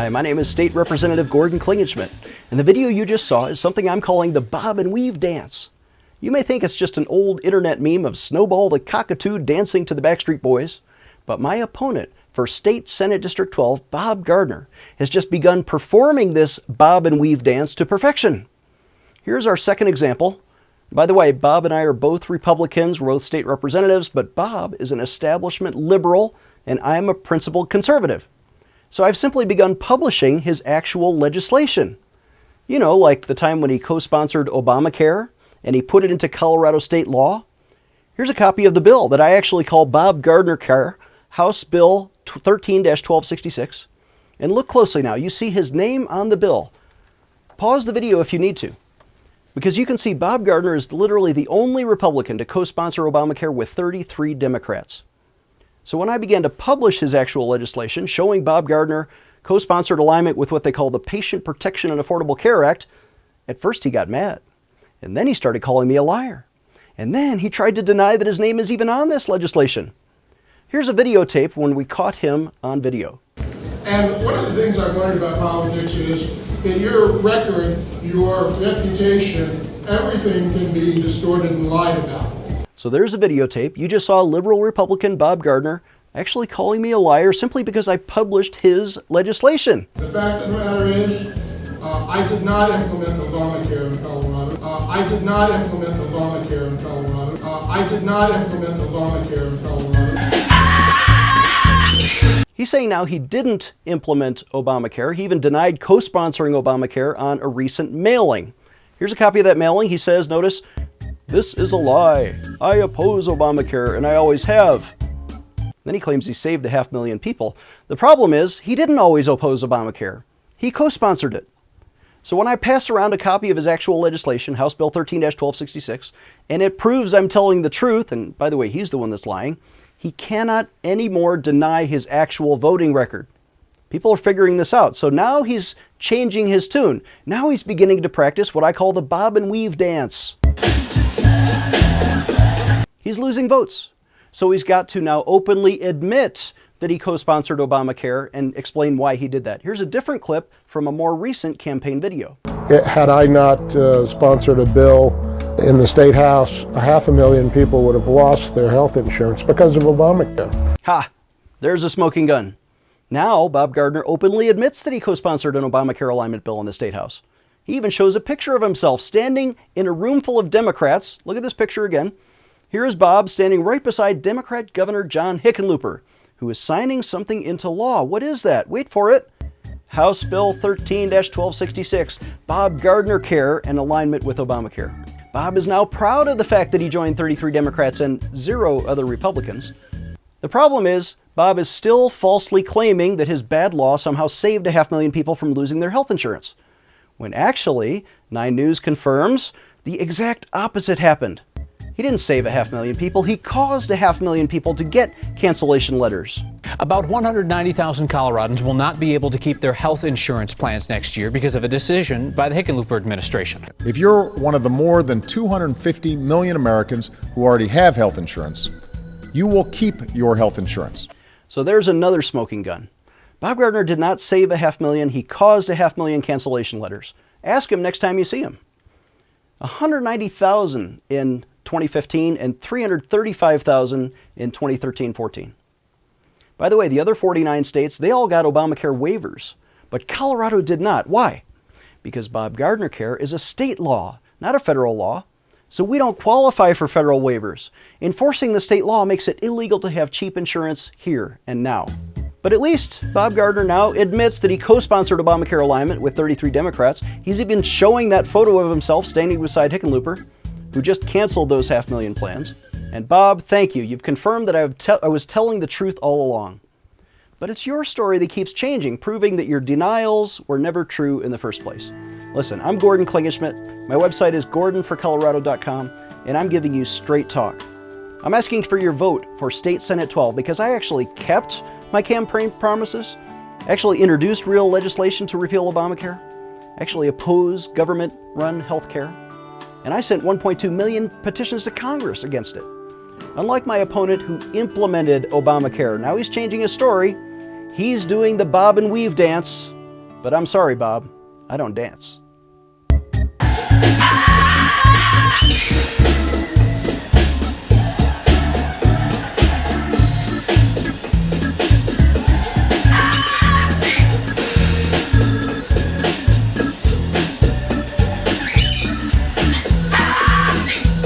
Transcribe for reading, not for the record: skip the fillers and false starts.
Hi, my name is State Representative Gordon Klingenschmitt, and the video you just saw is something I'm calling the bob and weave dance. You may think it's just an old internet meme of Snowball the cockatoo dancing to the Backstreet Boys, but my opponent for State Senate District 12, Bob Gardner, has just begun performing this bob and weave dance to perfection. Here's our second example. By the way, Bob and I are both Republicans, we're both state representatives, but Bob is an establishment liberal and I'm a principled conservative. So I've simply begun publishing his actual legislation. You know, like the time when he co-sponsored Obamacare and he put it into Colorado state law. Here's a copy of the bill that I actually call Bob Gardner Care, House Bill 13-1266. And look closely now, you see his name on the bill. Pause the video if you need to, because you can see Bob Gardner is literally the only Republican to co-sponsor Obamacare with 33 Democrats. So when I began to publish his actual legislation showing Bob Gardner co-sponsored alignment with what they call the Patient Protection and Affordable Care Act, at first he got mad. And then he started calling me a liar. And then he tried to deny that his name is even on this legislation. Here's a videotape when we caught him on video. And one of the things I've learned about politics is that your record, your reputation, everything can be distorted and lied about. So there's a videotape. You just saw liberal Republican Bob Gardner actually calling me a liar simply because I published his legislation. The fact of the matter is, I did not implement Obamacare in Colorado. I did not implement Obamacare in Colorado. I did not implement Obamacare in Colorado. He's saying now he didn't implement Obamacare. He even denied co-sponsoring Obamacare on a recent mailing. Here's a copy of that mailing. He says, notice, "This is a lie. I oppose Obamacare, and I always have." Then he claims he saved 500,000 people. The problem is, he didn't always oppose Obamacare. He co-sponsored it. So when I pass around a copy of his actual legislation, House Bill 13-1266, and it proves I'm telling the truth, and by the way, he's the one that's lying, he cannot anymore deny his actual voting record. People are figuring this out. So now he's changing his tune. Now he's beginning to practice what I call the bob and weave dance. He's losing votes. So he's got to now openly admit that he co-sponsored Obamacare and explain why he did that. Here's a different clip from a more recent campaign video. Had I not sponsored a bill in the State House, 500,000 people would have lost their health insurance because of Obamacare. Ha! There's a smoking gun. Now, Bob Gardner openly admits that he co-sponsored an Obamacare alignment bill in the State House. He even shows a picture of himself standing in a room full of Democrats. Look at this picture again. Here is Bob standing right beside Democrat Governor John Hickenlooper, who is signing something into law. What is that? Wait for it. House Bill 13-1266, Bob Gardner Care and alignment with Obamacare. Bob is now proud of the fact that he joined 33 Democrats and 0 other Republicans. The problem is, Bob is still falsely claiming that his bad law somehow saved 500,000 people from losing their health insurance, when actually, 9 News confirms the exact opposite happened. He didn't save 500,000 people, he caused 500,000 people to get cancellation letters. About 190,000 Coloradans will not be able to keep their health insurance plans next year because of a decision by the Hickenlooper administration. If you're one of the more than 250 million Americans who already have health insurance, you will keep your health insurance. So there's another smoking gun. Bob Gardner did not save 500,000, he caused 500,000 cancellation letters. Ask him next time you see him. 190,000 in 2015 and 335,000 in 2013-14. By the way, the other 49 states, they all got Obamacare waivers, but Colorado did not. Why? Because Bob Gardner Care is a state law, not a federal law. So we don't qualify for federal waivers. Enforcing the state law makes it illegal to have cheap insurance here and now. But at least Bob Gardner now admits that he co-sponsored Obamacare alignment with 33 Democrats. He's even showing that photo of himself standing beside Hickenlooper, who just canceled those 500,000 plans. And Bob, thank you. You've confirmed that I was telling the truth all along. But it's your story that keeps changing, proving that your denials were never true in the first place. Listen, I'm Gordon Klingenschmitt. My website is gordonforcolorado.com, and I'm giving you straight talk. I'm asking for your vote for State Senate 12 because I actually kept my campaign promises, actually introduced real legislation to repeal Obamacare, actually opposed government-run health care, and I sent 1.2 million petitions to Congress against it. Unlike my opponent who implemented Obamacare, now he's changing his story. He's doing the bob and weave dance But I'm sorry, Bob, I don't dance.